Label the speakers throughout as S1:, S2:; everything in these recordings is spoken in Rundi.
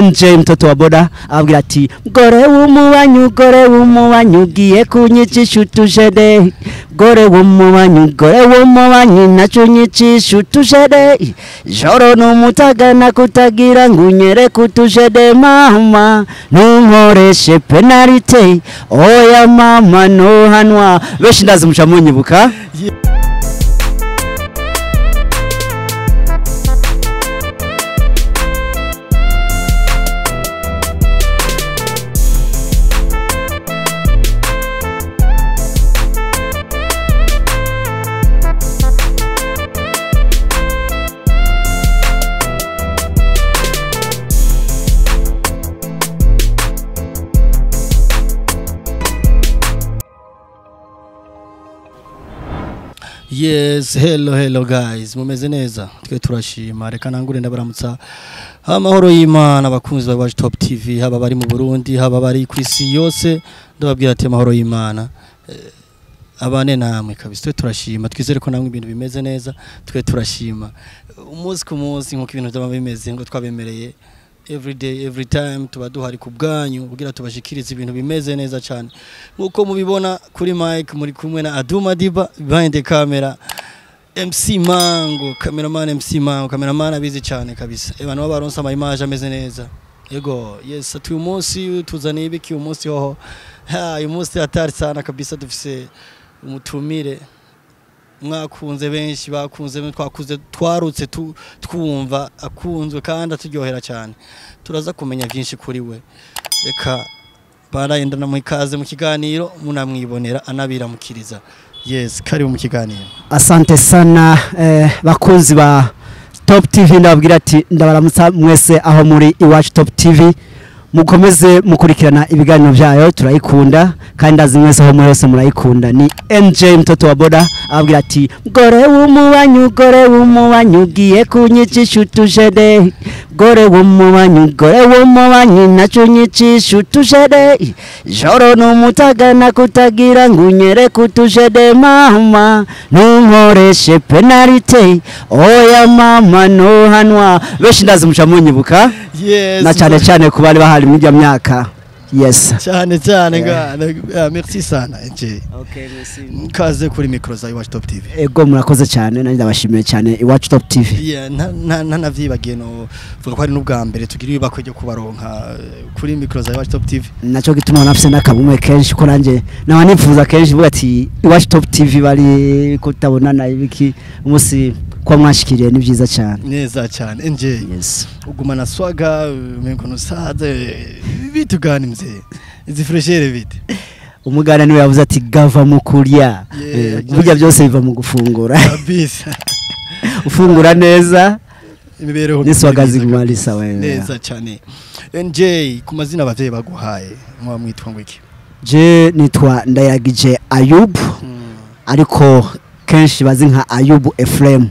S1: NJ mtoto wa boda abwira ati gore w'umubanyi ugiye kunyicisha utujede gore w'umubanyi naco nyicisha utujede joro n'umutagana kutagira ngunyere kutujede mama ntunkoreshe penalite oya mama no hanwa beshi ndazi muca munyibuka.
S2: Yes, hello guys, mumeze neza twe turashima reka nangure ndabaramutsa amahoro y'Imana abakunzi ba Top TV haba bari mu Burundi haba bari ku isi yose ndababwira ati amahoro y'Imana abane namwe kabisa twe turashima twizere ko namwe ibintu bimeze neza twe turashima umunsi ku munsi nko ibintu byaba bimeze ngo twabemereye every day every time tuba duhari ku bwanyu kugira tubashikirize ibintu bimeze neza cyane nkuko mubibona kuri mic muri kumwe na Aduma Diba behind the camera MC Mango cameraman abizi cyane kabisa abantu babaronsa ama image ameze neza yego yes atu umunsi tuzaniye ibiki umunsi hoho uyu munsi atari sana kabisa dufise umutumire mwakunze benshi bakunze twakuze twarutse twumva akunzwe kandi aturyohera cyane turaza kumenya byinshi kuri we reka barayenda na mwikaze mu kiganiro munamwibonera anabiramukiriza. Yes kari mu kiganiro.
S1: Asante sana bakunzi ba Top TV ndababwira ati ndabaramutsa mwese aho muri iwacu Top TV mukomeze mukurikirana ibiganiro byayo turayikunda kandi azi mwese aho mwese murayikunda. Ni NJ mtoto wa boda abwira ati gore w'umubanyi ugiye kunyicisha utujede gore w'umubanyi naco nyicisha utujede joro n'umutagana kutagira ngunyere kutujede mama ntunkoreshe penalite oya mama no hanwa beshi ndazi muca munyibuka.
S2: Yes
S1: na cyane kubari bahari mu myaka. Yes
S2: cyane merci sana NJ.
S1: Okay merci
S2: kaze kuri micro za Iwacu Top TV.
S1: Ego murakoze cyane nandi ndabashimiye cyane Iwacu Top TV.
S2: Yeah navyibagiye no vuga ko ari n'ubwa mbere tugira ibako ryo kubaronka kuri micro za Iwacu Top TV.
S1: Naco gituma nafise nakabumwe kenshi ko nanje nawe nifuza kenshi vuga ati Iwacu Top TV bari kutabonana ibiki umunsi kwa mwashikiriye ni byiza cyane.
S2: Neza cyane NJ.
S1: Yes
S2: ugumana swaga mengo nusaze bitugana mzee izi freshere bite
S1: umugana niwe yavuze ati gava mu kurya burya byose biva mu gufungura
S2: kabisa
S1: ufungura neza
S2: imibereho
S1: niswagazi gumalisa wewe
S2: neza cyane. NJ ku mazina abavye baguhaye mwamwitwa ngo iki?
S1: Je nitwa Ndayagije Ayub ariko kenshi bazi nka Ayubu Ephraim.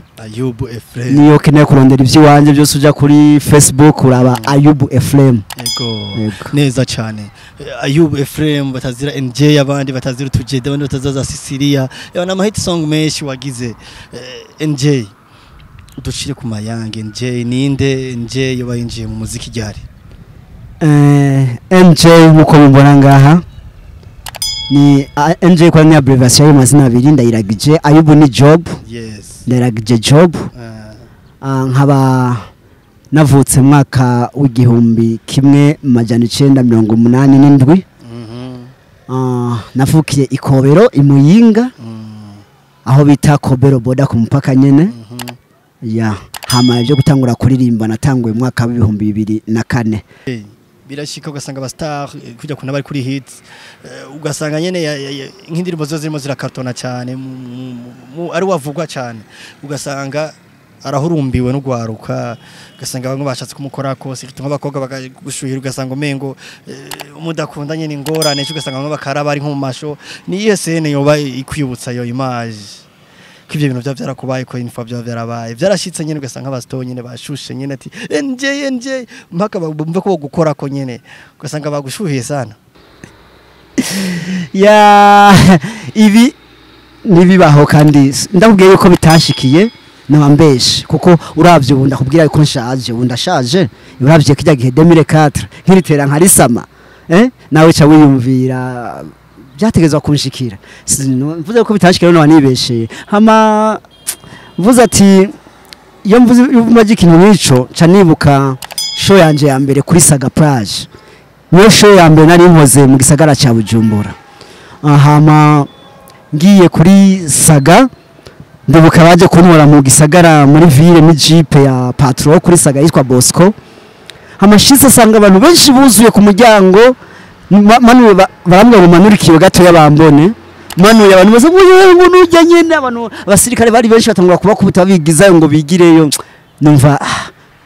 S1: Niyo keneye kurondera iby'iwanje byose uja kuri Facebook uraba Ayubu Ephraim.
S2: Yego neza cyane Ayubu Ephraim batazira NJ abandi batazira utujede abandi batazaza Sicilia yana ama hit song menshi wagize. NJ udushire ku mayange NJ ninde NJ yobayinjiye mu muziki ryari?
S1: NJ muko mbona ngaha ni NJ kwa ni abbreviation y'amazina abiri Ndayiragije Ayubu ni Job.
S2: Yes
S1: Ndayiragije Job. Nkaba navutse mwaka w'igihumbi kimwe majana 987. Navukiye Ikobero imuyinga aho bita Kobero boda ku mupaka nyene. Ya hama byo gutangura kuririmba natanguye mwaka wa 2004.
S2: Birashika ugasanga aba star kujya kuna bari kuri hits ugasanga nyene nk'indirimbo zo zirimo zirakartona cyane ari wavugwa cyane ugasanga arahurumbiwe no gwaruka ugasanga bamwe bashatse kumukora kose bituma abakobwa bagushuhira ugasanga umengo umudakundanye n'ingorane ugasanga bamwe bakaraba ari nko mu masho ni yesene yoba ikwibutsa yo image kwivyo bintu byarakubaye ko info byarabaye byarashitse nyene ugasanga abasto nyene bashushe nyene ati NJ mpaka bumve ko gukora ko nyene ugasanga bagushuhiye sana.
S1: Ya ibi nibibaho kandi ndakubwiye yuko bitashikiye nabambeshe kuko uravye ubu ndakubwira ko nshaje ubu ndashaje uravye kijya gihe 2004 nkiritera nka risama nawe ca wiyumvira byategezwa kunshikira mvuze ko bitashikira no wanibeshe hama mvuze ati iyo mvuze magic nico ca nibuka show yanje ya mbere kuri Saga Plage niyo show ya mbere nari nkoze mu gisagara ca Bujumbura hama ngiye kuri Saga ndibuka baje kuntora mu gisagara muri ville ni jipe ya patro kuri Saga yitwa Bosco amashitse asanga abantu benshi buzuye ku muryango manuye baramwe mu manurikiyo gato y'abambone manuye abantu bose ngo nujya nyene abantu abasirikare bari benshi batangura kuba kubuta bigizayo ngo bigireyo numva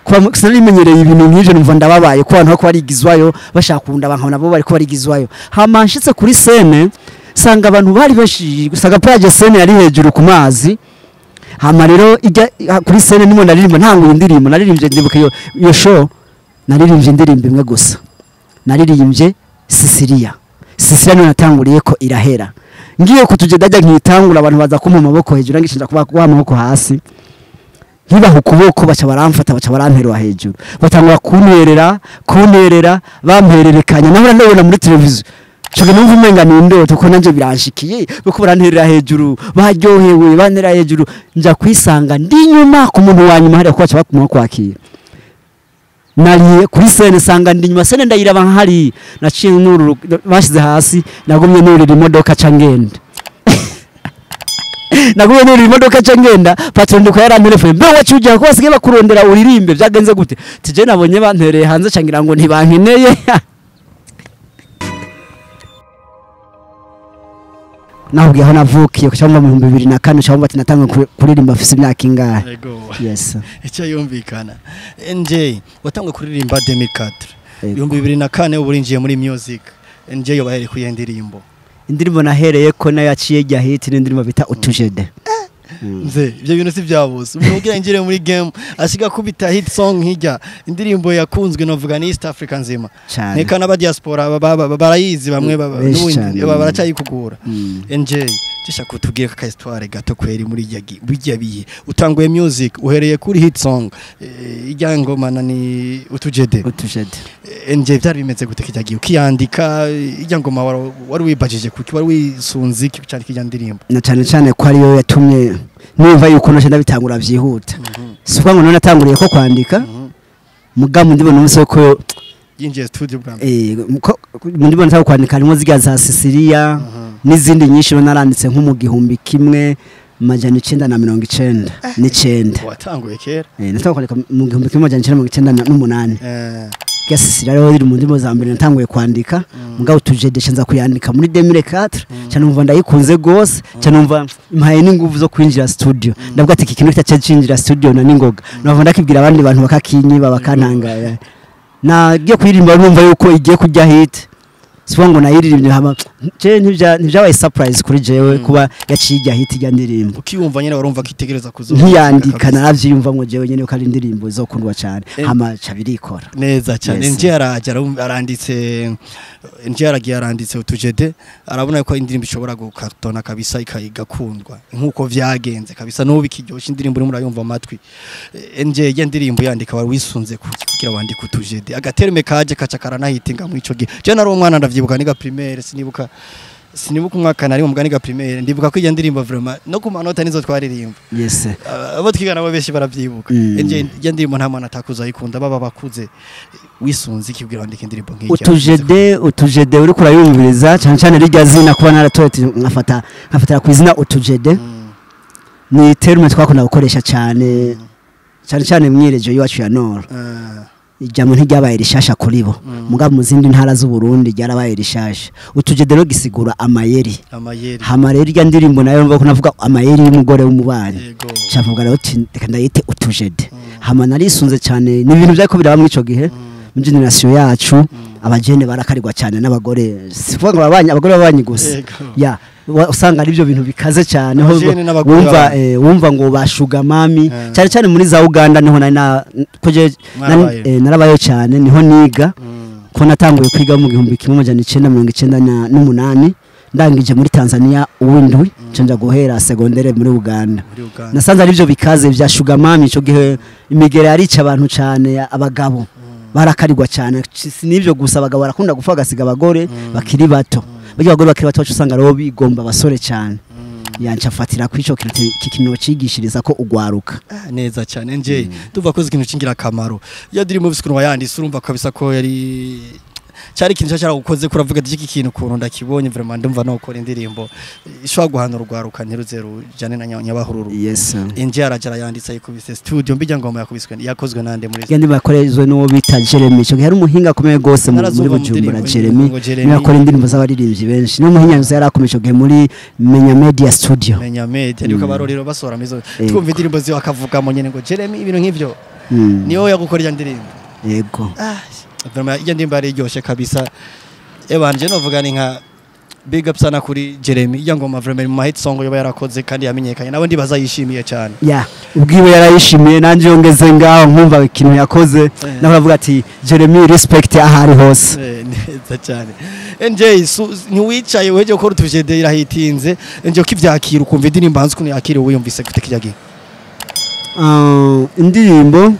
S1: kuba sinarimenyereye ibintu nk'ije numva ndababaye ko abantu bako barigizwayo bashaka kunda abantu nabo bari ko barigizwayo hamanshitse kuri scene sanga abantu bari benshi Saga Plage scene yari hejuru ku mazi hama rero ijya kuri scene nimo naririmba ntanguye indirimbo naririmbye ndibuka iyo show naririmbye indirimbo imwe gusa naririmbye Sicilia niyo natanguriye ko irahera ngiye kutugenda ajya nkitangura abantu baza kumpa amaboko hejuru ngishinja kuba kwa amaboko hasi nkibaho kuboko baca baramfata baca baramperwa hejuru batangura kunterera bampererekanya naho ndabona muri televiziyo Choge numva umenga ni indoto ko nanje biranshikiye bako baranterera hejuru baryohewe bantera hejuru nja kwisanga ndi nyuma ku muntu wa nyuma hari kwacha bakumuha kwakira nariye kuri scene sanga ndi nyuma scene ndayiraba nkari naciye nuru bashize hasi nagumye nurira imodoka cangenda nagumye nurira imodoka cangenda patron ndiko yarantelefone mbe wacujya ko basigaye bakurondera uririmbe byagenze gute tije nabonye bantereye hanze cangira ngo ntibankeneye nahubwiye aho navukiye cyangwa mu 2004 cyangwa ati natanga kuririmba afise imyaka ingahe yes
S2: icyo yumvikana NJ watangwe kuririmba 2004 2004 uburinjiye muri music NJ yo bahere kuyendirimbo
S1: indirimbo nahereye ko nayo yaciye jya hit n'indirimbo bita utujede
S2: nze ibyo bintu si byabose umugira ingire muri game asiga kubita hit song hijya indirimbo yakunzwe novuga ni East Africa nzima neka n'aba diaspora barayizi bamwe n'ubundi baracayikugura NJ cisha kutubwira ka histoire gato kweri muri bijya biye utanguye music uhereye kuri hit song ijya ngoma ni utujede NJ byari bimeze gute kijyagiye ukiyandika ijya ngoma wari wibajije kuki wari wisunze iki cyari kijya ndirimbo
S1: na cyane ko ariyo yatumye numva yuko nashe ndabitangura byihuta sikuvuga ngo none natanguriye ko kwandika mugamu ndibona umunsi ko
S2: yinjiye studio bwa
S1: ndibona natangura kwandika harimo ziga za Sicilia n'izindi nyinshi naranditse nko mu gihumbi kimwe majana 999
S2: watanguye kera
S1: natangura kwandika mu gihumbi kimwe majana 998 Sicilia rero iri mu ndimo za mbere natanguye kwandika mugabo tujedesha nza kuyandika muri 2004 cyane numva ndayikunze gose cyane numva impaye n'inguvu zo kwinjira studio ndavuga ati ikintu kitachinjira studio na ningoga numva ndakibwira abandi bantu bakakinyiba bakantangara nagiye kuririmba numva yuko igiye kujya hit sibango nayiririmbye hama je ntivyabaye surprise kuri jewe kuba yaciye hit ya ndirimbo
S2: ukiyumva nyene warumva kitegereza kuzo
S1: ntiyandika naravyiyumva ngo jewe nyene ko ari indirimbo zo kundwa cyane hama cabirikora
S2: neza cyane nje aranditse nje yaranditse utujede arabona ko indirimbo ishobora gukatona kabisa ikayigakundwa nkuko vyagenze kabisa no bikiryoshye indirimbo muri murayumva amatwi nje ya ndirimbo yandika wari wisunze kugira wandika utujede agaterme kaje kacakara nahitinga mu ico gihe je nari umwana ndavyibuka niga primaire sinibuka umwaka nari mu mganiga primaire ndibuka ko iyo ndirimbo vraiment no ku manota nizo twaririmba
S1: yes
S2: abo twigana bo beshi baravyibuka nje iyo ndirimbo nta mwana atakuza yikunda baba bakuze wisunze ikibwira wandika indirimbo nk'iki
S1: utujede uri kurayumviriza cyane rijya zina kuba naratoye nkafatira ku izina utujede ni terme twakunda gukoresha cyane mwirejo yacu ya Nord ijambo ntiryabaye rishasha kuri bo mugabo mu zindi ntara z'u Burundi ryarabaye rishasha utujede rero gisigura amayeri hama rero irya ndirimbo nayo mvuga ko navuga amayeri y'umugore w'umubanyi cavuga rero reka ndayite utujede hama narisunze cyane ni ibintu byako biraba muri ico gihe mu generation yacu abajene barakarirwa cyane n'abagore sivuga ngo abagore babanyi gusa ya usanga ari byo bintu bikaze cyane wumva ngo bashuga mami cyane muri za Uganda niho narabayo cyane niho niga ko natanguye kwiga mu 1998 ndangije muri Tanzania uwindwi canja guhera secondaire muri Uganda nasanze ari byo bikaze bya shuga mami ico gihe imigere arica abantu cyane abagabo barakarirwa cyane si nivyo gusa abagabo barakunda gupfa bagasiga abagore bakiri bato bajya abagore bakiri bato usanga rero bigomba basore cyane yancafatira kwico kikino cigishiriza ko ugwaruka
S2: neza cyane nje tuva koze ikintu cingira kamaro ya diri mu bisikunwa yandise urumva kabisa ko yari cyari ikintu cyaragukoze kuravuga iki kintu kuntu ndakibonye vraiment ndumva no gukora indirimbo ishwa guhanura urwaruka ntiruzeru jane na nyabahururu
S1: yes
S2: inje arajara yanditse ayikubise studio mbijya ngoma yakubiswe yakozwe nande muri
S1: kandi bakorezwe no bita Jeremy cyo hari umuhinga komeye gose muri Bujumbura Jeremy yakora indirimbo z'abaririmbyi benshi no muhinyanzo yarakomeje gihe muri Menya Media Studio
S2: Menya Media niko barorero basora mizo twumva indirimbo ziyo akavuga mo nyene ngo Jeremy ibintu nk'ivyo niyo yagukorera indirimbo
S1: yego
S2: vraiment iyo ndimba ari ryoshe kabisa ebanje novuga ni nka big up sana kuri Jeremy iyo ngoma vraiment mu hit song yo yarakoze kandi yamenyekanye nabo ndibaza yishimiye cyane
S1: ubwiwe yarayishimiye nanje yongeze ngaho nkumva ikintu yakoze naho bavuga ati Jeremy respect ahari hose
S2: neza cyane NJ ntiwicaye weje ko rutujede irahitinze nje kivyakira ukumva indirimbo hanze kuno yakire wiyumvise gute kijagi
S1: indirimbo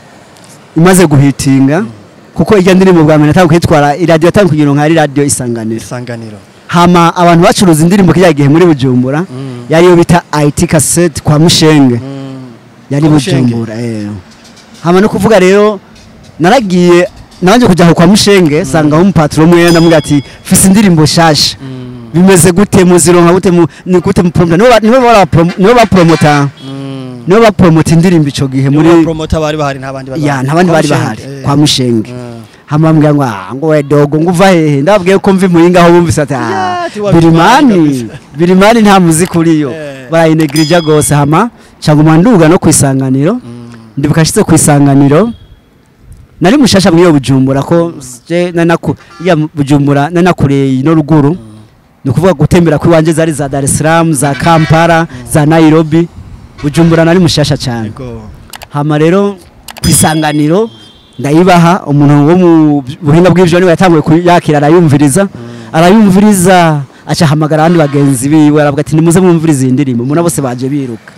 S1: imaze guhitinga kuko ijya ndirimbo bwa mbere kwitwara iradio tangu kugira nka radio isanganiro hama abantu bacuruza indirimbo kijya gihe muri Bujumbura yari yo bita IT cassette kwa Mushenge yari Bujumbura hama no kuvuga rero naragiye nanje kujya kwa Mushenge sanga ho umupatro umwe ndamubwira ati fise indirimbo shasha bimeze gute muzironka gute ni gute mu promoter nibo ba promoter nibo ba promoter indirimbo ico gihe muri
S2: promoter bari bahari ntabandi
S1: bari bahari kwa Mushenge hamambwa ngo we dogo nguva hehe ndabwiye ko mvi muringa aho bumvise ati birimani nta muziki uriyo barayinegrija gose hama cyangwa nduga no kwisanganiro ndibukashitse kwisanganiro nari mushasha mwiyo Bujumbura ko je ya Bujumbura nanakureye no ruguru nukuvuga gutembera kuri wanje zari za Dar es Salaam za Kampala za Nairobi Bujumbura nari mushasha cyane hama rero kwisanganiro ndayibaha umuntu wo mu buhinga bw'ivyo niwe yatanguye kuyakira arayumviriza acha hamagara abandi bagenzi biwe aravuga ati nimuze mwumviriza indirimbo muna bose baje biruka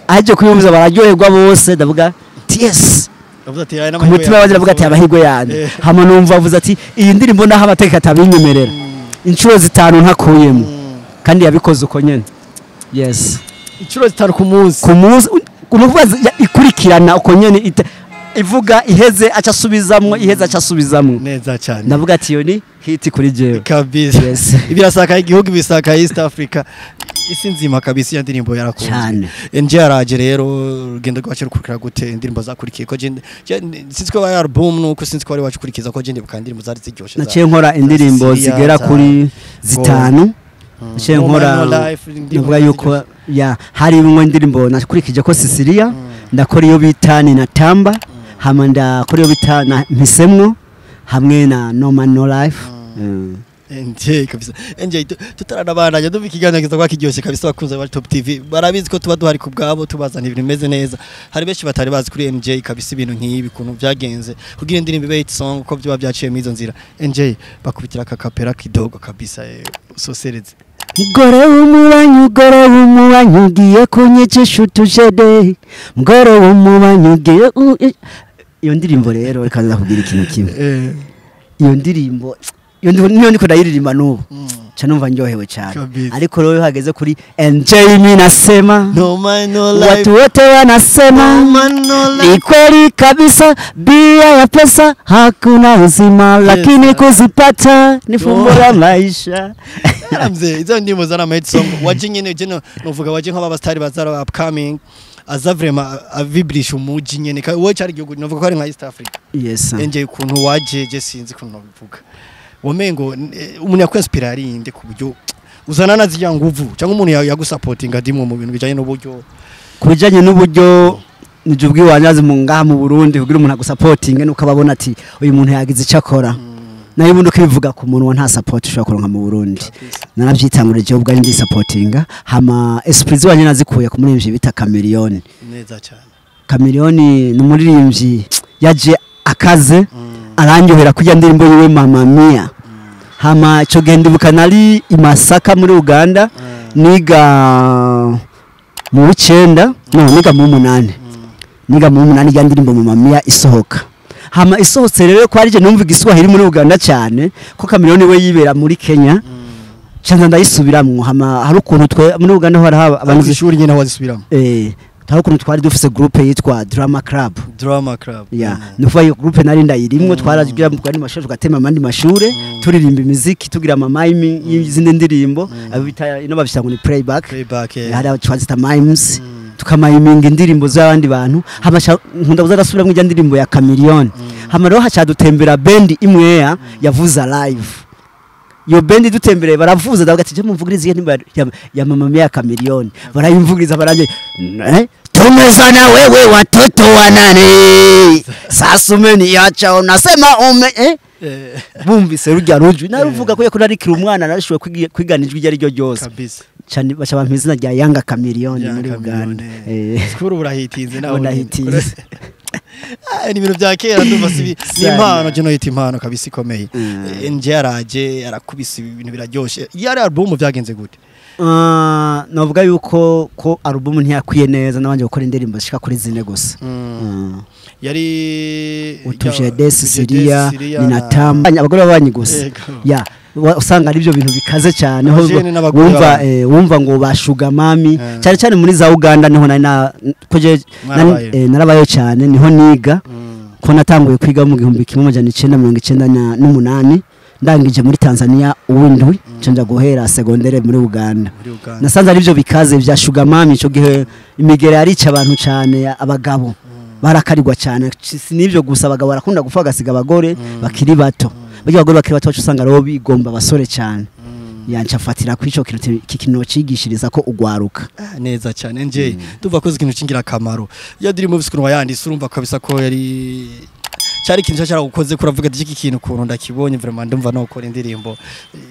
S1: aje kuyumviza bararyoherwa bose ndavuga yes umutima waje ndavuga ati abahigwe yandi hama numva avuze ati iyi ndirimbo naho amateka atabinyemerera inshuro zitanu ntakuyemo kandi yabikoze uko nyene yes
S2: inshuro zitanu ku munsi
S1: kuvuga ikurikirana uko nyene ivuga iheze acasubizamwo
S2: neza cyane
S1: ndavuga ati yo ni hit kuri jewe
S2: kabisa ibirasaka igihugu bisaka East Africa isi nzima kabisa ya ndirimbo yarakunze NJ araje rero rugendo rwacu rukurikira gute indirimbo zakurikiye ko je sinzi ko ya album nuko sinzi ko ari wacu kurikiza ko je ndibuka indirimbo zari ziryoshe
S1: naciye nkora indirimbo zigera kuri zitanu naciye nkora ndavuga yuko hari imwe indirimbo nakurikije ko Sicilia ndakora iyo bita ni natamba hama ndakora iyo bita na mpisemwo hamwe na No Man No Life
S2: NJ kabisa NJ tutaranabandanya duva ikiganiro kwa kiryoshe kabisa bakunze ba Top TV barabizi ko tuba duhari ku bwabo tubazana ibintu bimeze neza hari benshi batari bazi kuri NJ kabisa ibintu nk'ibi kuntu byagenze kugira indirimbo ibe hit song ko byo byaciye mizo nzira NJ bakubitira kakapera kidogo kabisa usosereze
S1: Mgore w'umubanyi ugiye kunyichisha utujede mgore w'umubanyi ugiye iyo ndirimbo rero reka ndakugira ikintu kimwe iyo ndirimbo niyo ndiko ndayiririmba n'ubu chanumva njohewe cyane ariko rero hageze kuri NJ mimi nasema
S2: no man no life
S1: watu wote wanasema ni kweli kabisa bia ya pesa hakuna uzima lakini kuzipata ni fumbo la maisha
S2: Ramze izo ndimo zana made song waje nyene je novuga waje nk'aba stars bazara upcoming aza vraiment avibrisha umuji nyene wowe cyari gihugu novuga ko ari nka East Africa
S1: yes
S2: NJ kuntu waje je sinzi kuntu bivuga womengo umuntu yakwinspira arinde ku buryo uzana naziya nguvu cyangwa umuntu yagusupportinga ndimo mu bintu bijanye n'uburyo
S1: kubijanye n'uburyo nijubwi wanyaze mu ngaha mu Burundi kugira umuntu agusupportinge nuko ababona ati uyu muntu yagize icakora nayo ubundi kivuga ku muntu nta support ushobora kuronka mu Burundi narabyitangurije ubwo ndi supportinga hama esprit wanye nazikuye ku muririmbyi bita Chameleone
S2: neza cyane
S1: Chameleone ni umuririmbyi yaje akaze aranyohera kujya ndirimbo yiwe Mama Mia hama cyo genda bukanali imasaka muri Uganda niga mu 9 niga mu 8 ya ndirimbo Mama Mia isohoka hama isohotse rero ko ari je numva igiswahili muri Uganda cyane ko Chameleone we yibera muri Kenya cyane ndayisubiramwo hama hari ukuntu twe muri Uganda hari
S2: abantu zishuri nyine wazisubiramo
S1: hari ukuntu twari dufise groupe yitwa Drama Club ya nufa iyo groupe nari ndayirimwo twaragira mu kwani mashuri tugatema amandi mashure turirimba imiziki tugira amamime y'izindi ndirimbo abita ino babisha ngo ni playback hari abacwazita mimes tukamayiminga indirimbo z'abandi bantu hamasha nkunda kuzarasubiramwo ijya ndirimbo ya Chameleone hama rero hacha dutembera band imwe yavuza live yo bendi dutembereye baravuza ndavuga ati je mumvugirize ya mama ya Chameleone barayimvugiriza baranje tumezana wewe watoto wanane sasa umeniacha unasema bumvise rujya ruju naruvuga ko yakora arikira umwana narashoboye kwiganijwe ijya ryo ryose
S2: kabisa
S1: cyane bacha bampizina rya Yanga Chameleone muri Uganda
S2: skuru burahitinze naho ndahitinze ni ibintu bya kera ndumva sibi impano je no yita impano kabisa ikomeye nje yaraje arakubisa ibintu biraryoshe yari album byagenze gute
S1: navuga yuko ko album ntiyakwiye neza nabanje gukora indirimbo zishika kuri zine gusa
S2: yari
S1: utuje Siria ninatamba abagore babanyi gusa ya usanga ari byo bintu bikaze cyane ho wumva ngo bashuga mami cyane cyane muri za Uganda niho narabayo cyane niho niga ko natanguye kwiga mu 1998 ndangije muri Tanzania uwindwi canja guhera secondaire muri Uganda nasanze ari byo bikaze bya shuga mami cyo gihe imigere yarica abantu cyane abagabo barakarirwa cyane sinivyo gusa abagabo barakunda gufa gasiga abagore bakiri bato bajya abagore bakiri bato usanga rero bigomba basore cyane yancafatira kwico kintu cigishiriza ko ugwaruka
S2: neza cyane nje tuva koze ikintu cingira kamaro ya diri movies kunwa yandise urumva kabisa ko yari cyari kintu cyara gukoze kuravuga ati iki kintu kuntu ndakibonye vraiment ndumva no gukora indirimbo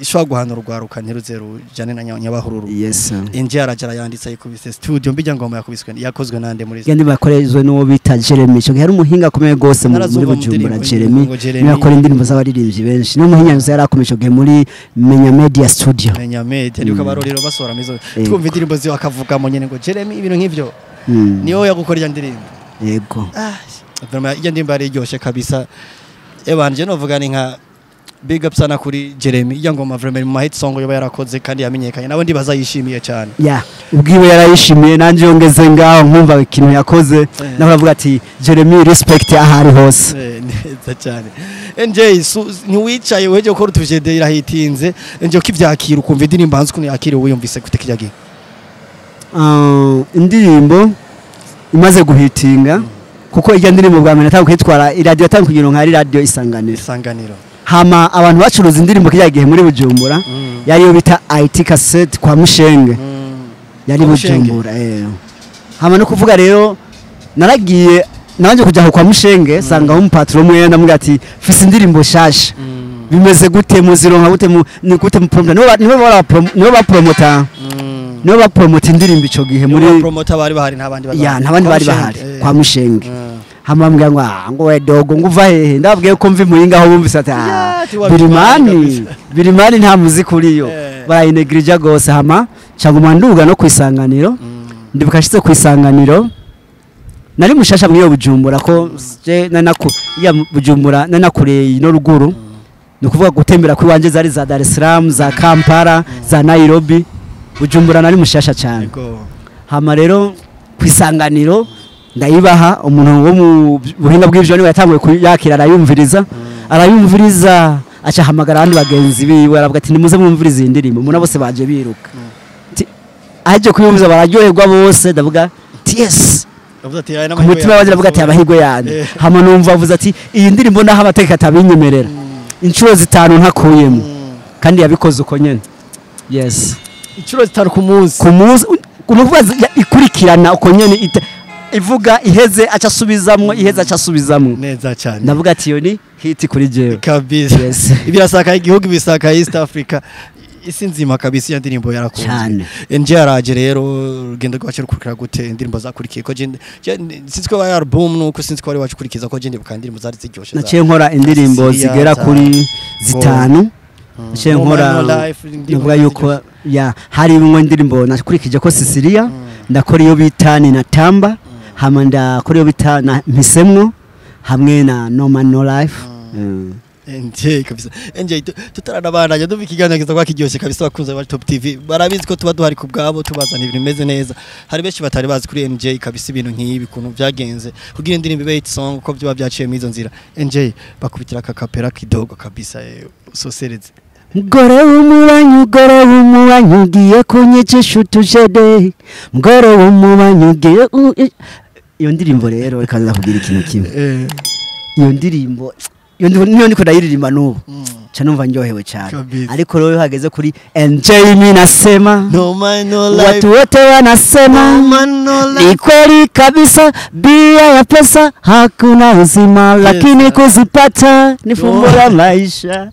S2: ishwa guhanura ugwaruka ntiruzeru jane na nyabahururu
S1: yes
S2: inje arajara yanditse ikubise studio mbijya ngoma yakubiswe yakozwe nande muri
S1: kandi bakorezwe no bita Jeremy cyo hari umuhinga akomeye gose muri Bujumbura Jeremy yakora indirimbo z'abaririmbyi benshi no muhinyanzo yarakomeje gihe muri Menya Media Studio
S2: Menya Media niko barorero basora mizo twumva indirimbo ziyo akavuga mo nyene ngo Jeremy ibintu nk'ivyo niyo yagukorera indirimbo
S1: yego
S2: vraiment iyo ndimba ryoshe kabisa ebanje novuga ni nka big up sana kuri Jeremy iyo ngoma vraiment mu hit song yoba yarakoze kandi yamenyekanye nabo ndibaza yishimiye cyane
S1: ya ubwiwe yarayishimiye nanje yongeze ngaho nkumva ikintu yakoze naho bavuga ati Jeremy respect ahari hose
S2: neza cyane NJ ntiwicaye weje ko rutuje de irahitinze nje kivyakira ukumva indirimbo hanze kuntu yakire wiyumvise gute kijyagiye
S1: indirimbo imaze guhitinga kuko ijya ndirimbo bwa mbere kwitwara iradio yatangiye kugira nka radio isanganiro hama abantu bacuruza indirimbo kiyagiye muri Bujumbura yari yo bita IT cassette kwa Mushenge yari Bujumbura hama no kuvuga rero naragiye nabanje kujya kwa Mushenge sanga ho patron mwe ndamubwira ati fise indirimbo shasha bimeze gute muzironka gute ni gute mu promoter nibo ba promoter nibo ba promoter indirimbo ico gihe muri
S2: promoter bari bahari ntabandi
S1: bari bahari kwa Mushenge hamambwira ngo we dogo nguva hehe ndabwiye ko mvi muhinga aho bumvise ati birimani nta muziki uriyo barayinegrija gose hama cyangwa manduga no kwisanganiro ndibukashitse kwisanganiro nari mushasha mwiyo Bujumbura ko je ya Bujumbura nanakureye no ruguru nukuvuga gutembera kwiwanje zari za Dar es Salaam za Kampala za Nairobi Bujumbura nari mushasha cyane hama rero kwisanganiro ndayibaha umuntu wo mu buhinga bw'ivyo niwe yatanguye kuyakira arayumviriza acha hamagara abandi bagenzi biwe aravuga ati nimuze mwumviriza indirimbo muna bose baje biruka aje kuyumviza bararyoherwa bose ndavuga yes umutima waje aravuga ati abahigo yande hama numva avuze ati iyi ndirimbo naho amateka atabinyemerera inshuro zitanu ntakuyemo kandi yabikoze uko nyene yes
S2: inshuro zitanu ku munsi
S1: kuvuga ikurikirana uko nyene ivuga iheze acasubizamwe
S2: neza cyane
S1: ndavuga ati yo ni hit kuri jewe
S2: kabisa ibirasaka igihugu bisaka East Africa isi nzima kabisa ya ndirimbo yarakunze NJ araje rero rugendo rwacu rukurikira gute indirimbo zakurikiye ko sinzi ko album nuko sinzi ko ari wacu kurikiza ko ndirimbo kandi indirimbo zari ziryoshe
S1: naciye nkora indirimbo zigera kuri zitanu naciye nkora ndavuga yuko ya hari imwe indirimbo nakurikije ko Siria ndakora iyo bita Ninatamba hama ndakora iyo bita Mpisemwo hamwe na No Man No Life.
S2: NJ kabisa NJ tutaranabandanya duva ikiganiro kiza kwa kiryoshye kabisa bakunze ba Top TV barabizi ko tuba duhari ku bwabo tubazana ibintu bimeze neza hari benshi batari bazi kuri NJ kabisa ibintu nk'ibi kuntu byagenze kugira indirimbo ibe hit song uko byo byaciye mu izo nzira NJ bakubitira akapera kidogo kabisa usosereze
S1: Mgore w'umubanyi ugiye kunyichisha utujede Mgore w'umubanyi ugiye iyo ndirimbo rero ikaza kugira ikintu kimwe iyo ndirimbo niyo ndiko ndayiririmba n'ubu numva njyohewe cyane ariko rero hageze kuri NJ mimi nasema
S2: No Man No Life
S1: watu wote wanasema
S2: No Man No Life
S1: ni kweli kabisa bia ya pesa hakuna uzima lakini kuzipata ni fumbo la maisha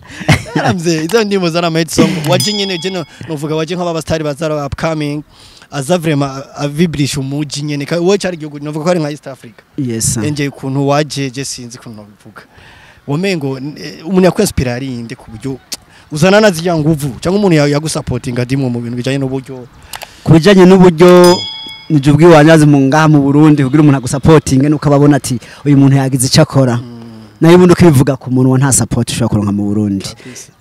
S2: Mzee izo ndimo zana hit song waje nyene je novuga waje nk'aba stars bazara upcoming aza vraiment avibrisha umuji nyene wowe cyari gihugu novuga ko ari nka East Africa
S1: yes
S2: NJ kuntu waje je sinzi kuntu bivuga womengo umuntu yakwinspira yarinde ku buryo uzana naziya nguvu cyangwa umuntu yagusupportinga dimwe mu bintu bijanye n'uburyo
S1: kubijanye n'uburyo nije ubwiwanyazi mu ngaha mu Burundi kugira umuntu agusupportinge nuko ababona ati uyu muntu yagize icakora nayo ubundi ukivuga ku muntu nta support ushobora kuronka mu Burundi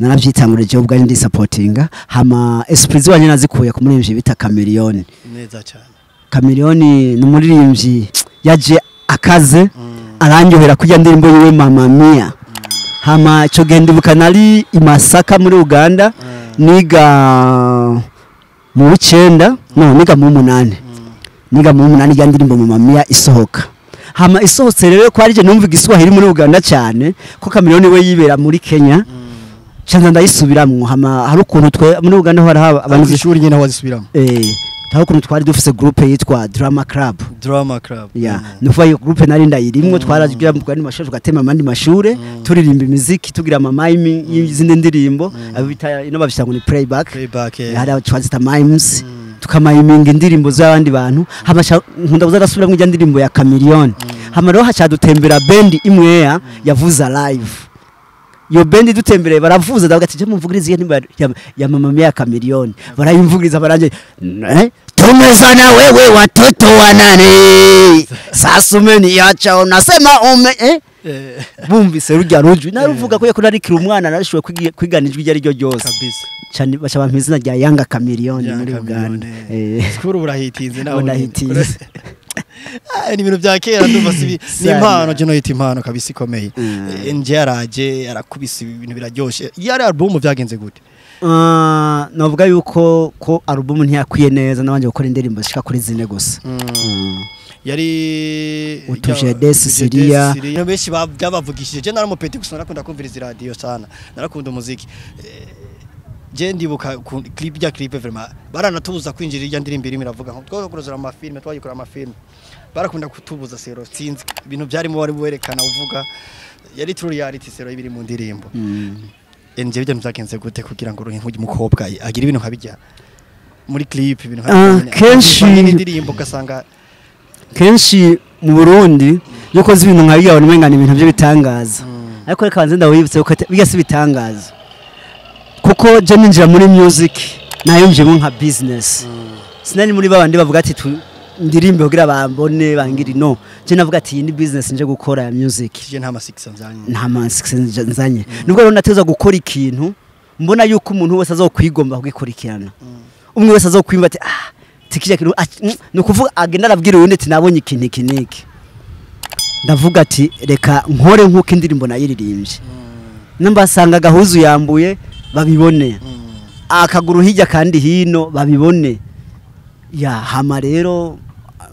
S1: narabyitangurije ubwo ari ndi supportinga hama esprit wanye nazikuye ku muririmbyi bita Chameleone
S2: neza cyane
S1: Chameleone ni umuririmbyi yaje akaze aranyohera kujya ndirimbo yiwe Mama Mia hama cyo genda bukanali imasaka muri Uganda niga mu 9 no niga mu 8 niga mu 8 ya ndirimbo Mama Mia isohoka hama isohotse rero ko arije numva igiswahili muri Uganda cyane ko Chameleone we yibera muri Kenya cyane ndayisubiramwe hama hari ukuntu twe muri Uganda ho haba
S2: abantu zishuri nyine wazisubiramo
S1: taho kuntu twari dufise groupe yitwa Drama Club
S2: yeah
S1: nuva iyo groupe nari ndayirimwe twaragira mu kwandi mashure gatema amandi mashure turirimba imiziki tugira miming y'izindi ndirimbo abita ino babisha ngo ni playback hari abacwazita mimes tukamayiminga indirimbo z'abandi bantu habasha nkunda buzarasubira mu ndirimbo ya Chameleone hama rero hacha dutembera band imwe yavuza live yo bendi dutembereye baravuza ndavuga ati je mumvugiriza ya Mama Mia Chameleone barayimvugiriza baranje tumezana wewe watoto wanane sasa umeniacha unasema bumvise rujya rujwi naruvuga ko yakora arikira umwana narashuwe kwiganijwe ijya ryo ryose kabisa cyane bacha bampizina rya Yanga Chameleone muri Uganda
S2: skuru burahitinze naho
S1: ndahitinze
S2: ni ibintu bya kera ndumva sibi ni impano je no yita impano kabisa ikomeye NJ araje arakubisa ibintu biraryoshe yari album byagenze gute
S1: navuga yuko ko album ntiyakwiye neza nabanje gukora indirimbo zishika kuri zine gusa
S2: yari
S1: utuje desi Syria
S2: benshi byabavugishije je naramupete gusa narakunda kumviriza radio sana narakunda umuziki je ndibuka clip vraiment baranatubuza kwinjira irya ndirimbo irimo iravuga ngo twakorozera ama film twayikora ama film barakunda kutubuza sero sinzi ibintu byarimo bari werekana uvuga yari true reality sero ibiri mu ndirimbo NJ bijya mzakenze gute kugira ngo uruhe nk'ugi mukobwa agira ibintu nkabijya muri clip ibintu
S1: kenshi
S2: indirimbo gasanga
S1: kenshi mu Burundi yuko zibintu nkabijya abantu mengana ibintu byo bitangaza ariko reka banze ndawibutse uko bijya si bitangaza kuko je ninjira muri music nayumjemo nka business sinari muri babandi bavuga ati ndirimbe kugira bambone bangiri no je navuga ati ni business nje gukora ya music
S2: je nta masix nzanye
S1: nta masix nzanye nubwo rero nateza gukora ikintu mbona yuko umuntu wese azokwigomba kugikurikirana umwe wese azokwimba ati tikije kintu no kuvuga agenda arabwira undi ati nabonye ikintu kiniki ndavuga ati reka nkore nkuko indirimbo nayiririmbye nambasanga gahuzu yambuye babibone akaguru hirya kandi hino babibone ya hama rero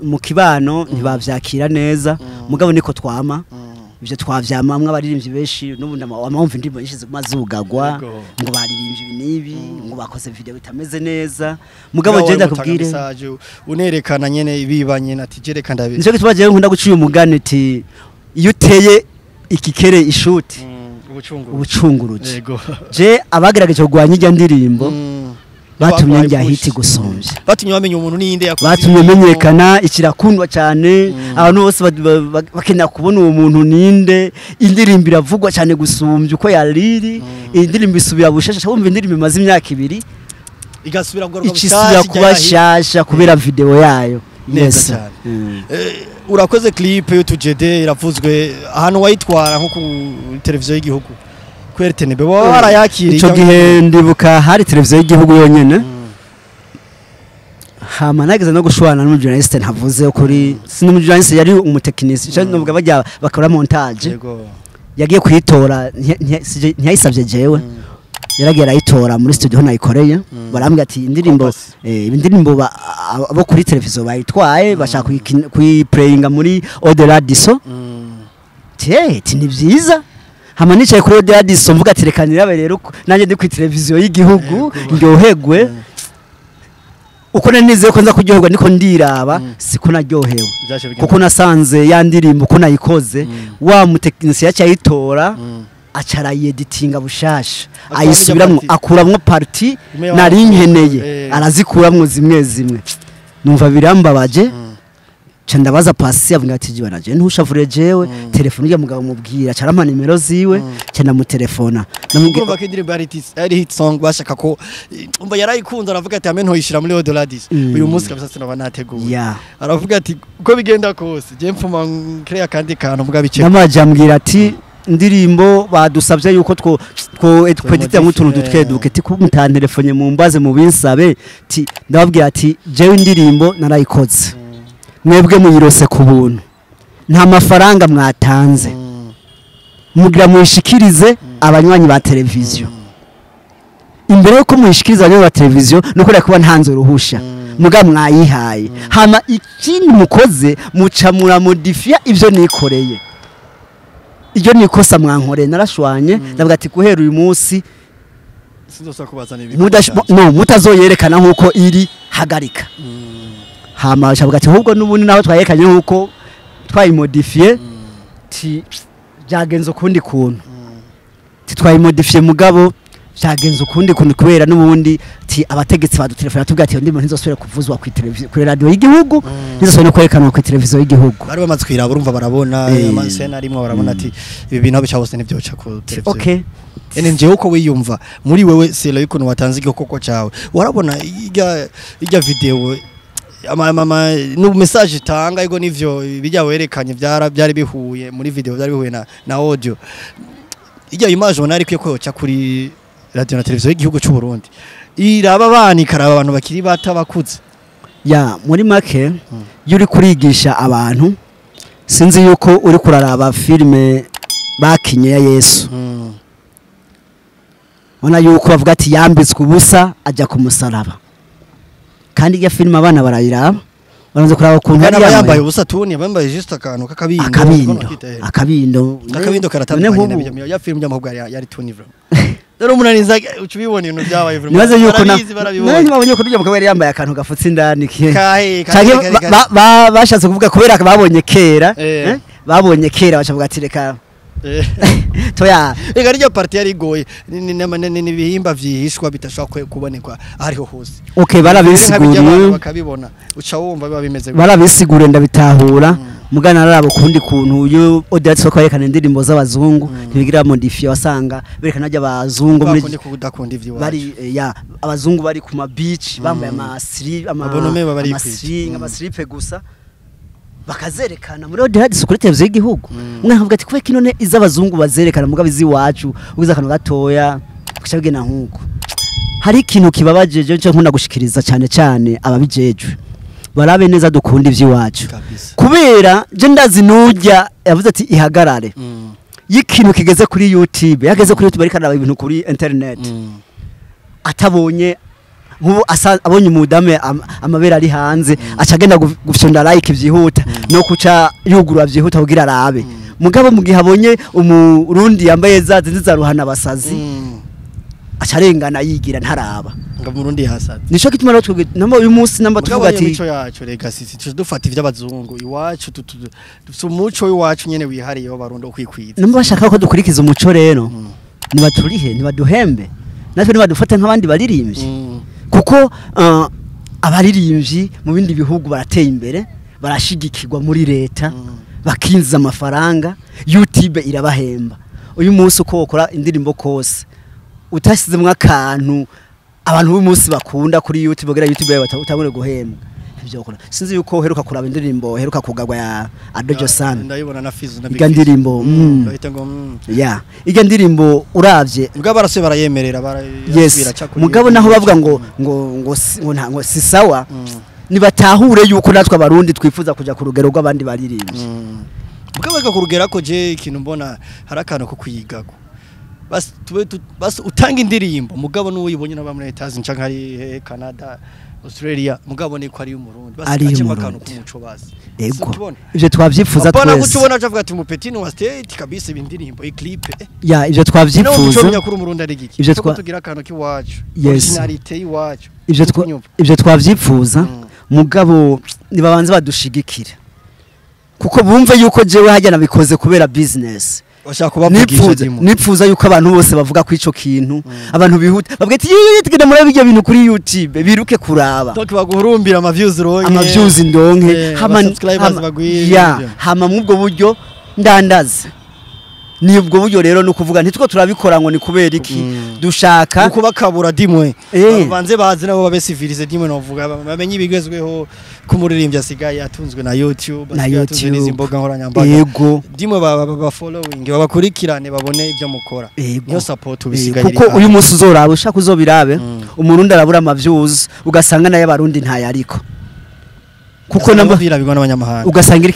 S1: mu kibano ntibavyakira neza mugabo niko twama ivyo twavyamamwe abaririmbyi benshi n'ubundi amahumva indirimbo yishize mazugagwa ngo baririmbye ibinibi ngo bakoze video bitameze neza mugabo je ndakubwire
S2: unerekana nyene ibibanye nati jereka ndabe
S1: nje gitubaje nkunda guciye umugani ati iyo uteye ikikere ishuti ubucunguruje je abagerageje kugwanya ijya ndirimbo batumye njya hiti gusomvye
S2: batumye bamenye umuntu ninde yakoze
S1: batumye menyekana ikirakundwa cyane abantu bose bakena kubona uwo muntu ninde indirimbo iravugwa cyane gusumvye uko yariri indirimbo isubira bushasha wumva indirimbo imaze imyaka 2
S2: igasubira kugaruka
S1: bushasha kuba shasha kubera video yayo
S2: yes urakoze clip y'utujede iravuzwe ahantu wayitwara nko ku televiziyo y'igihugu ku RTNB baba barayakiriye
S1: ico gihe ndibuka hari televiziyo y'igihugu yonyene hama nageze no gushwana n'umujournaliste ntavuze kuri sinumujournaliste yari umutekinisi cyo novuga bajya bakora montage yagiye kuyitora ntiyayisabye jewe yaragiye arayitora muri studio nayikoreye barambwira ati indirimbo abo kuri televiziyo bayitwaye bashaka kuyiplayinga muri Odela Diso ti ni byiza hama nicaye kuri Odela Diso mvuga ati reka nirabe rero nanjye ndi ku televiziyo y'igihugu ndyohegwe uko nanize ko nza kuryoherwa niko ndiraba siko naryohewe kuko nasanze ya ndirimbo uko nayikoze wa mutekinisi yacayitora acara editinga bushasha ayisubiramwo akuramwo parti nari nkeneye arazikuramwo zimwe numva birambabaje ndabaza pasi avuga ati jiba naje ntushavure jewe telefone ya mugabo mubwira carampa nimero ziwe cyenda mu telefona
S2: namubwira ko indirimbo ari hit song bashaka ko umva yarayikunze aravuga ati ame ntoyishira muri Odela Diso uyu munsi kabisa sinaba nateguye aravuga ati uko bigenda kose je mfuma create kandi kantu mvuga bice
S1: namajambwira ati indirimbo badusabye yuko two editira mutuntu dutweduke ti kumta telefone mu mbaze mu binsabe ti ndababwira ati jewe indirimbo narayikoze mwebwe muyirose ku buntu nta mafaranga mwatanze mugira muyishikirize abanywanyi ba televiziyo imbere yuko muyishikiriza abanywanyi ba televiziyo nuko rekuba ntanze ruhusha muga mwayihaye hama ikindi mukoze muca muramodifia ivyo nikoreye iryo nikosa mwankoreye narashwanye ndavuga ati guhera uyu munsi
S2: sinzosa kubazana ibi
S1: mutazoyerekana nkuko iri hagarika hama shavuga ati ahubwo nubundi naho twayekanye nkuko twayimodifie ti byagenze ukundi kuntu ti twayimodifie mugabo byagenze ukundi kuntu kubera nubundi ti abategetsi badutelefona tubwira ati ndimo ntizosubira kuvuzwa ku televiziyo kuri radio y'igihugu ntizosubira no kwerekanwa ku televiziyo y'igihugu
S2: bari bamaze kwiraba urumva barabona amasena arimo barabona ati ibi bintu bica hose nivyo cha ku televiziyo
S1: okay
S2: nje uko wiyumva muri wewe selo y'ukuntu watanze igikoko cawe warabona ijya video ama no message tanga ego nivyo bijya werekanye byari bihuye muri video byari bihuye na audio ijya image onari ko yoca kuri radio na televiziyo y'igihugu cy'u Burundi iraba bani karaba abantu bakiri batabakuze
S1: ya muri make yuri kurigisha abantu sinzi yuko uri kuraraba filme bakinye ya Yesu ona yuko bavuga ati yambitswe ubusa ajya ku musaraba kandi ya filme abana barayiraba baranze kuraba ukuntu
S2: ari yambaye ubusa tuni bambaye just akantu
S1: akabindo
S2: karatandukanye ya filme y'amahubwo yari tuni bro rero umunaniza ucubibona ibintu byabaye bro
S1: nibaze yuko nani babonye ko rujya mukabari yambaye akantu gafutse indani bashatse kuvuga kubera babonye kera babonye kera bacavuga ati reka toya
S2: ega ryo parti yari goye ni bihimba vyihishwa bitashaka kubonekwa ariho hose
S1: okay barabisiguriye
S2: bakabibona uca wumva biba bimeze
S1: barabisigure ndabitahura mugana narabo kundi kuntu yo Odela Diso yerekana indirimbo z'abazungu ntibigira modifie wasanga berekana ajya abazungu muri
S2: kudakunda ivyo
S1: bari abazungu bari ku ma beach bambaye amaslipe gusa bakazerekana muri Odela Diso kuri televiziyo y'igihugu mwavuga ati kubeka inone iz'abazungu bazerekana mugabe iwacu ugize akantu gatoya kushabwe na nkuko hari ikintu kibabajeje cyo nkunda gushikiriza cyane ababijejwe barabe neza dukunda ivy'iwacu kubera je ndazi nujya yavuze ati ihagarare y'ikintu kigeze kuri YouTube yageze kuri YouTube ariko araba ibintu kuri internet atabonye nkubu abonye umudame amabera ari hanze acagenda gufyonda like vyihuta no kuca yugurura vyihuta kugira arabe mugabo mu gihe abonye umurundi yambaye za ruhana basazi acarengana yigira ntaraba
S2: ngo murundi hasaze
S1: nico kituma rero namba uyu munsi namba tuvuga ati
S2: mico yacu rega sisi dufata ivy'abazungu iwacu dufite umuco w'iwacu nyene wihariye wo barundo kwikwiza
S1: namba bashaka ko dukurikiza umuco rero nibaturihe nibaduhembe natwe nibadufate nk'abandi baririmbyi kuko abaririmbyi mu bindi bihugu barateye imbere barashigikirwa muri leta bakinza amafaranga YouTube irabahemba uyu munsi uko ukora indirimbo kose utasizemwe akantu abantu b'umunsi bakunda kuri YouTube bagira YouTube yawe utangure guhembwa ntivyokora sinzi yuko heruka kuraba indirimbo heruka kugagwa ya Adojo San
S2: ndayibona na Fizo na
S1: iga ndirimbo
S2: bahita ngo
S1: ya iga ndirimbo uravye
S2: mugabo barase barayemerera
S1: yes mugabo naho bavuga ngo si sawa nibatahure yuko natwe abarundi twifuza kuja ku rugero rw'abandi baririmbye
S2: mugabo kurugera ko je ikintu mbona harakano ko kuyigako bas utanga indirimbo mugabo n'uyibonye n'abamwe etazi ncanka ari Canada Australia mugabo ni ko ari umurundi bas acema kanu kumuco basi
S1: ego ivyo twavyifuza twese
S2: bana kucubona avuga ati mu petit no state kabisa ibindirimbo i clip
S1: ya ivyo twavyifuza
S2: no kuri umurundi ari giki
S1: ivyo
S2: tugira kanu kiwacu
S1: originality
S2: yiwacu
S1: ivyo twavyifuza mugabo nibabanze badushigikira kuko bumve yuko jewe hajya nabikoze kubera business nipfuza yuko abantu bose bavuga ku ico kintu abantu bihuta bavuga ati tugenda muri ibyo bintu kuri YouTube biruke kuraba
S2: donc baguhurumbira ama views
S1: ndonke hama mubwo buryo ndandaza ni ubwo buryo rero no kuvuga ntitwo turabikora ngo ni kubera iki dushaka
S2: uko bakabura dimwe banze bazi nabo babe civilize dimwe no vuga bamenye ibigezweho kumuririmbya asigaye atunzwe na YouTube atunzwe n'izimboga nkoranyambaga
S1: yego
S2: dimwe ba following babakurikirane babone ibyo mukora niyo support ubisigaye
S1: kuko uyu munsi uzoraba ushaka uzobirabe umurundi arabura amavyuzi ugasanga naye abarundi ntayariko kuko
S2: nambavira bigwa n'abanyamahanga
S1: ugasanga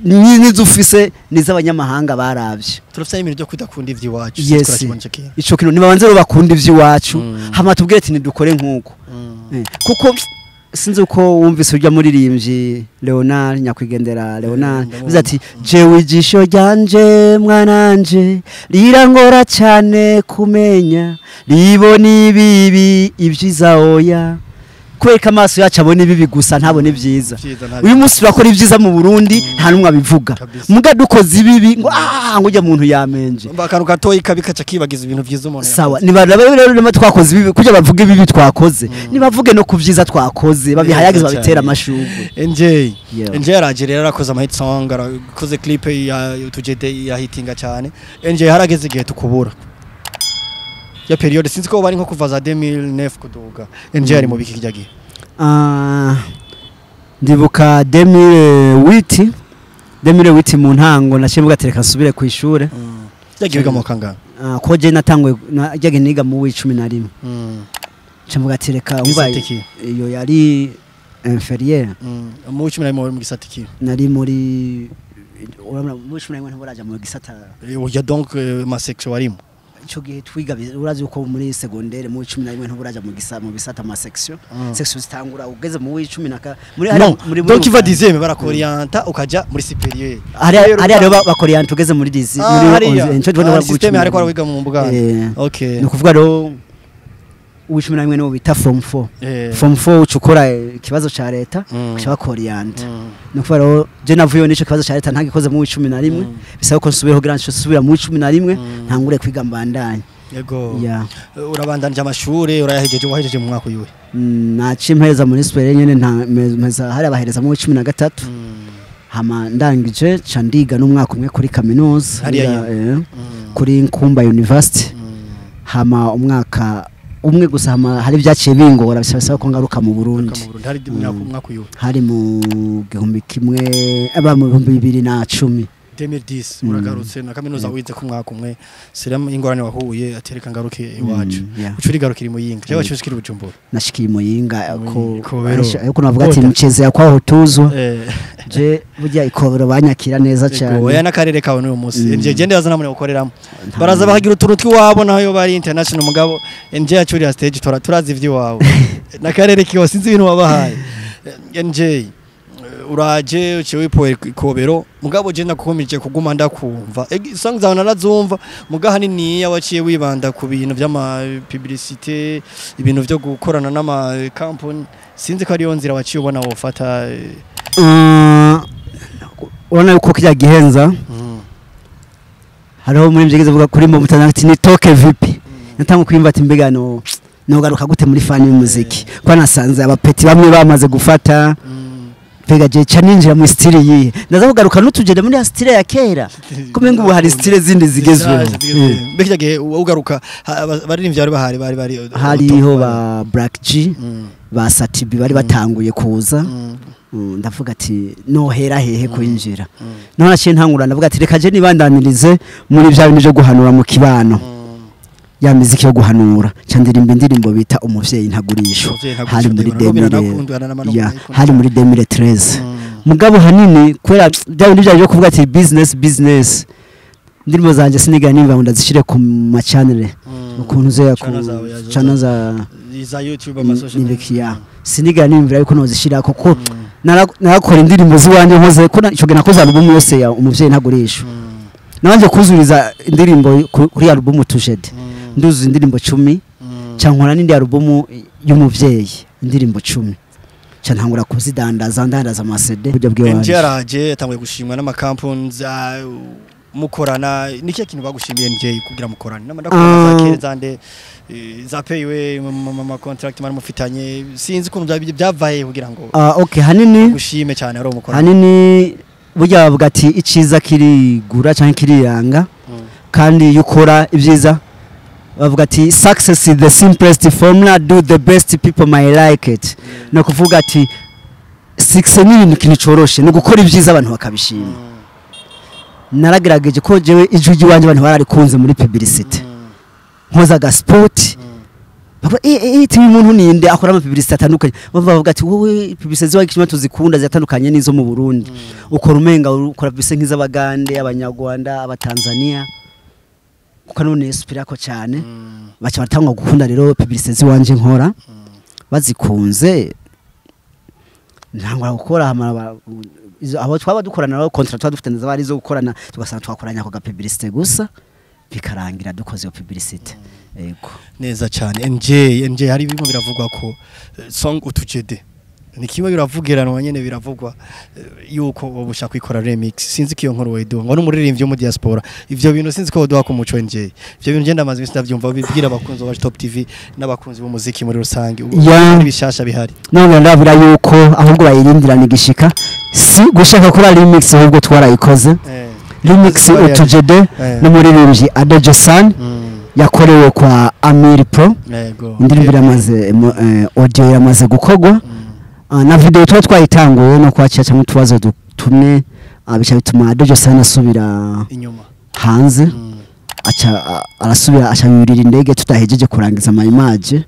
S1: n'izufise niz'abanyamahanga baravye
S2: turafite ibintu byo kudakunda ivy'iwacu
S1: ico kintu nibabanze ro bakunda ivy'iwacu hama tubwire ati nidukore nkuko kuko sinzi uko wumvise urya muririmbyi Leonard nyakwigendera Leonard biza ati jewe ijisho ryanje mwananje rirangora cyane kumenya ribona ibibi ibyiza oya kweka amaso yacu abone bibi gusa ntabone byiza uyu munsi turakora ibyiza mu Burundi nta numwe abivuga muga dukoze ibibi ngo ngo ujya muntu yamenje
S2: bakaru gatoyi kabikaca kibagiza ibintu byiza umuntu
S1: sawa nibaraba rero twakoze ibibi kujya bavuga ibibi twakoze nibavuge no kuvyiza twakoze babihayagiza babitera amashugwe
S2: NJ yaraje rero arakoze ama hit song arakoze clip ya tujede ya hitinga cyane NJ harageze igihe tukubura ya periode sinzi ko bari nko kuva za 2009 kuduga NJ ari mu biki kijyagiye
S1: ndibuka 2008 mu ntango naciye tereka nsubire ku ishure
S2: yagiye mu kangana
S1: ko je natangwe yage niga mu 11 cyamvuga tereka umbaye iyo yari inférieur
S2: mu 11 mu gisatiki
S1: nari muri uramura mu 11 ntibaraja mu gisata
S2: ya donc ma section warimo
S1: ico gihe twiga urazi uko muri secondaire mu 11 ntuburaja mu bisata ma section zitangura ugeze mu 10
S2: muri donc iva 10e barakorienta ukaja muri supérieur
S1: ari rero bakorienta ugeze muri 10
S2: nico tubona system hari kwa wiga mu mbugana okay
S1: no kuvuga rero uwishimira mwe no bita form 4 ucukora ikibazo ca leta kushaba korienta no kuvuga rero je navuyo nico kibazo ca leta ntagikoze mu 11 bisaba ko nsubiraho grand subira mu 11 ntangure kwiga mbandanye
S2: yego urabandanje amashure urayahejeje wahejeje mu mwaka uyu
S1: naci mpeza muri superieur nyene mpeza hari abahereza mu 13 hama ndangije ca ndiga n'umwaka umwe kuri kaminuza kuri Nkumba University hama umwaka umwe gusa hari byaciye bingora bisaba ko ngaruka mu Burundi hari mu gihumbi kimwe aba mu 2010
S2: 2010 uragarutse na kaminuza wize ku mwaka umwe siramo ingorane wahuye atereka ngaruke iwacu ucuri garukira mu yinga cyo cyushikira Bujumbura
S1: nashikiye mu yinga ko navuga ati mceze yakwa hotuzwa je burya ikobero banyakira neza cyane
S2: oya nakarere kawe n'uyu munsi nje gende yazana muri gukoreramo baraza bahagira utuntu twiwabo naho bari international mugabo nje yacuri ya stage turazi ivy'iwabo nakarere kiyo sinzi ibintu wabahaye nje uraje uciye wipoye ikobero mugabo je nakukomije kuguma ndakumva songs zawe narazumva mugaha nini yawaciye wibanda ku bintu by'ama publicité ibintu byo gukorana n'ama company sinzi ko ari yo nzira waciye ubona wofata
S1: urana uko kijya gihenza hariho muri mbyigeze vuga kuri mu mutanati ni toke vipi natangu kwimva ati mbegano nogaruka gute muri fan y'umuziki kwa nasanze abapeti bamwe bamaze gufata mbega je caninjira mu style yihe ndaza kugaruka n'utugende muri ya style ya kera kumenga ubu hari style zindi zigezweho
S2: mbega gihe ugaruka baririmbye bari
S1: hariho ba Black G ba Satibi bari batanguye kuza ndavuga ati nohera hehe kwinjira none aciye ntangura ndavuga ati reka je nibandanirize muri bya bintu byo guhanura mu kibano ya muziki yo guhanura candirimba indirimbo bita umuvyeyi ntagurisho hari muri 2013 mugabo hanini kwera bya bintu byo kuvuga ati business indirimbo zanje siniga nimba ndazishire ku ma channel ukuntu ze channel za YouTube ama social media siniga nimba ariko nozishira kuko narakora indirimbo ziwanje nkoze ko icoge nakoze album yose ya umuvyeyi ntagurisho nabanje kuzuriza indirimbo kuri album tujede nduzi indirimbo 10 cyankora n'indi album y'umuvyeyi indirimbo 10 cyantangura kuzidandaza ama CD buryo bw'iwanje
S2: NJRaje yatanguye gushimwa n'amakampuni mukorana niki kintu bagushimiye NJ kugira mukorane n'amandakora za zande za payiwe mu contract mari mufitanye sinzi kuntu byavaye kugira ngo
S1: okay hanini
S2: gushime cyane ari umukorana
S1: hanini burya bavuga ati iciza kirigura cyangwa kiriranga kandi yukora ibyiza bavuga ati success is the simplest formula do the best people may like it no kuvuga ati success ni ibintu kintu coroshe no gukora ibyiza abantu bakabishima naragerageje ko jewe ijuji wanje abantu bararikunze muri publicity nkoza ga sport baba iti umuntu ninde akora ama publicity atandukanye bavuga ati wowe publicity zawe kishima tuzikunda zatandukanye nizo mu Burundi ukora umenga ukora publicity nk'iz'abagande abanyarwanda abatanzania kuko none inspira ko cyane bacha batangwa gukunda rero publicity wanje nkora bazikunze ntangwa gukora abo twaba dukorana nawo contract dufite n'abari zo gukorana tugasanga twakoranya ko ga publicity gusa bikarangira dukoze yo publicity yego
S2: neza cyane NJ hari bimwe biravugwa ko song utujede ni kimwe biravugiranwa nyene biravugwa yuko ubusha kwikora remix sinzi kiyo nkuru wedo ngo n'umuririmbyi mu diaspora ivyo bintu sinzi ko woduha ku muco NJ ivyo bintu ngenda amazi ndavyumva bibwira abakunzi ba Top TV n'abakunzi b'umuziki muri rusange bishasha bihari
S1: none ndabura yuko ahubwo bayirindirana igishika si gushaka kuri remix ahubwo twarayikoze remix utujede n'umuririmbyi Adejo San yakorewe kwa Amir Pro indirimbo yamaze audio yamaze gukogwa na video twayitanguye no kwacica mu tubazo tumwe abica bituma Adejo San asubira
S2: inyuma
S1: hanze arasubira yurira indege tutahejeje kurangiza ama image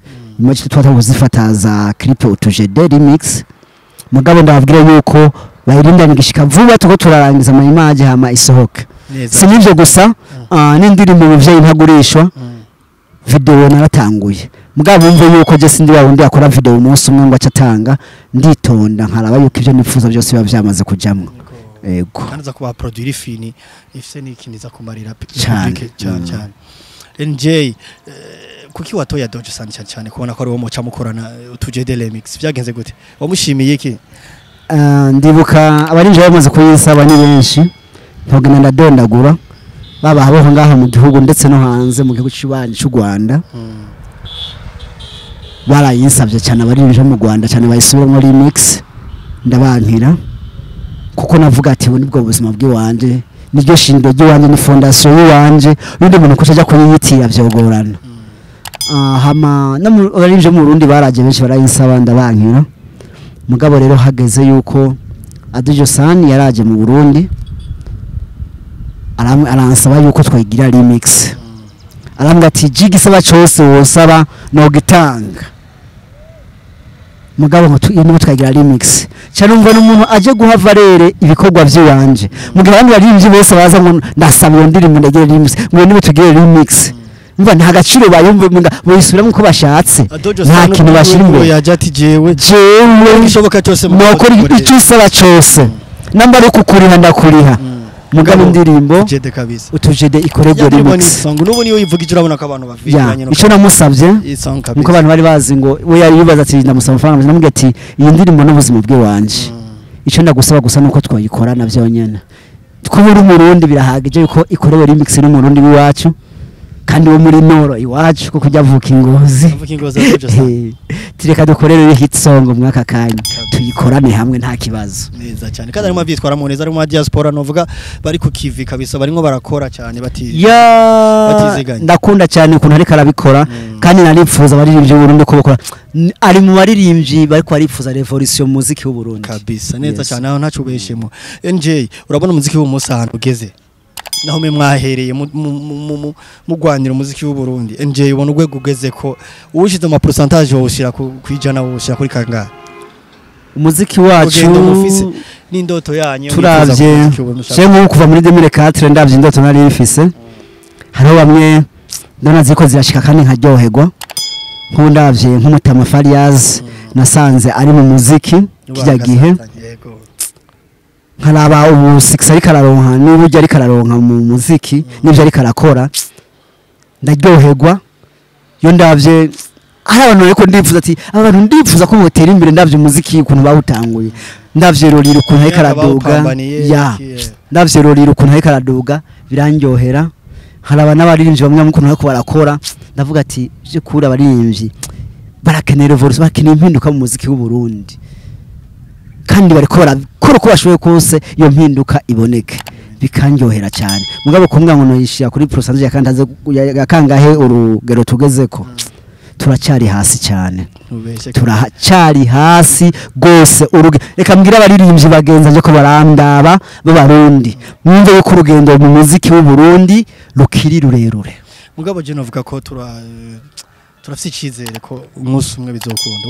S1: twatanguzifata za clip utujede remix mugabo ndababwira yuko bayirindana igishika vuba tuko turarangiza ama image hama isohoka sinivyo gusa n'indirimbo muvyeyi ntagurishwa video naratanguye mugabo umve yuko je sindi wundi akora video umunsi umwe ngo acatanga nditonda nkaraba yuko ivyo nifuza byose biba byamaze kujamwe yego
S2: kanza kuba produire fini ifise n'ikiniza kumarira
S1: cyane
S2: NJ kuki watoya Adejo San cyane kubona ko ari wo muca mukorana utujede remix byagenze gute wamushimiye iki
S1: ndibuka abarinje bamaze kuyisaba ni benshi ntogena ndadondagura baba abo ngaho mu gihugu ndetse no hanze mu gihugu cy'ubanje cy'u Rwanda barayinsabye cyane abarinje mu Rwanda cyane bayisubiramo remix ndabankira kuko navuga ati ubu nibwo buzima bw'iwanje niryo shingiro ry'iwanje ni fondation y'uwanje n'undi muntu ko cyaja kuyitira byogorana hama n'abarinje mu Burundi baraje benshi barayinsaba ndabankira mugabo rero hageze yuko Adejo San yaraje mu Burundi aransaba yuko twayigira remix arambwa ati jigisaba cyose wosaba no gitanga mugabo ngo niba twayigira remix cyane umva n'umuntu aje guha valere ibikorwa by'iwanje mugihe abandi baririmbyi bose baza ngo ndasaba iyo ndirimbo ndagira remix ngo niba tugire remix umva nta gaciro bayumve boyisubiramo uko bashatse nta kintu bashira imbere
S2: yaje ati jewe
S1: bishoboka cyose mukora icyo usaba cyose namba ari kukuriha ndakuriha mugabo ndirimbo utujede ikorego remix
S2: nubu niyo yivuga icyo urabona ko abantu baviganye
S1: icyo namusabye nuko abantu bari bazi ngo we yari yubaza ati ndamusaba amafaranga namubwiye ati iyi ndirimbo n'ubuzima bw'iwanje icyo ndagusaba gusa nuko twayikora navyo nyene twubura umurundi birahagije yuko ikorego remix n'umurundi w'iwacu kandi wo muri Noro iwacu kuko javuka ingozi tireka dukorere hit song mwaka kanya tuyikorane hamwe nta kibazo
S2: neza cyane kandi arimo byitwara mu neza arimo diaspora novuga bari ku kivi kabisa barimo barakora cyane batiziganya
S1: ndakunda cyane ukuntu ariko arabikora kandi naripfuza baririmbye Burundi ko bakora ari mu baririmbyi bari ko arifuza revolution muziki w'u Burundi
S2: kabisa neza cyane aho ntacubeshemo NJ urabona umuziki w'umusa ahantu ugeze naho me mwahereye mugwanira umuziki w'u Burundi NJ ubona ugwego ugeze ko uwushize ama pourcentage woshira kwijana woshira kuri kangahe
S1: umuziki wacu
S2: n'indoto yanyu
S1: turavye je nko kuva muri 2004 ndavye indoto nari mfise hariho bamwe ndona ziko zirashika kandi nkaryoherwa nkundavye nk'umutama Fariaz nasanze ari mu muziki kijya gihe nkaraba ubu 6 ari kararonka n'uburyo ari kararonka mu muziki n'ibyo ari karakora ndaryoherwa yo ndavye hari abantu reko ndifuza ati abantu ndifuza ko botera imbere ndavye umuziki ukuntu bawutanguye ndavye rorira ukuntu ari karaduga ya ndavye rorira ukuntu ari karaduga birandyohera haraba n'abaririmbyi bamwe mukuntu bako barakora ndavuga ati je kura abaririmbyi barakenera revolution bakeneye impinduka mu muziki w'u Burundi kandi bariko barakora uko bashoboye kose iyo mpinduka iboneke bikandyohera cyane mugabo kumbwa ngo noyishira kuri pourcentage yakandaze yakangahe urugero tugezeko turacyari hasi cyane turacyari hasi gose reka mbwira abaririmbyi bagenza nje ko barandaba b'abarundi mwumve yuko urugendo mu muziki w'u Burundi rukiri rurerure
S2: mugabo je novuga ko turafite icyizere ko umunsi umwe bizokunda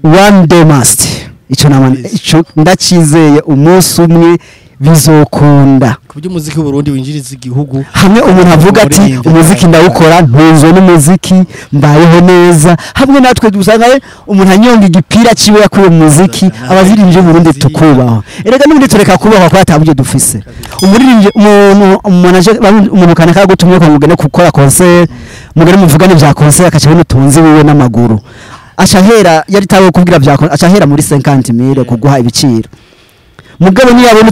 S1: one day must ico ndacizeye umunsi umwe bizokunda
S2: kubyo umuziki w'u Burundi winjiriza igihugu
S1: hamwe umuntu avuga ati umuziki ndawukora ntuzwe n'umuziki mbayeho neza hamwe natwe dusanga umuntu anyonga igipira ciwe yakuye mu muziki abazirimbye mu Burundi tukubaho erega n'ubundi tureka kubaho kwa atabuje dufise umuririmbye umuntu kana kagutumye ko mugene gukora concert mugene muvugane bya concert akacaho n'utunzi wiwe n'amaguru ashahera yari tawe kubwira bya ashahera muri 50,000 kuguha ibiciro mugabo ni yabona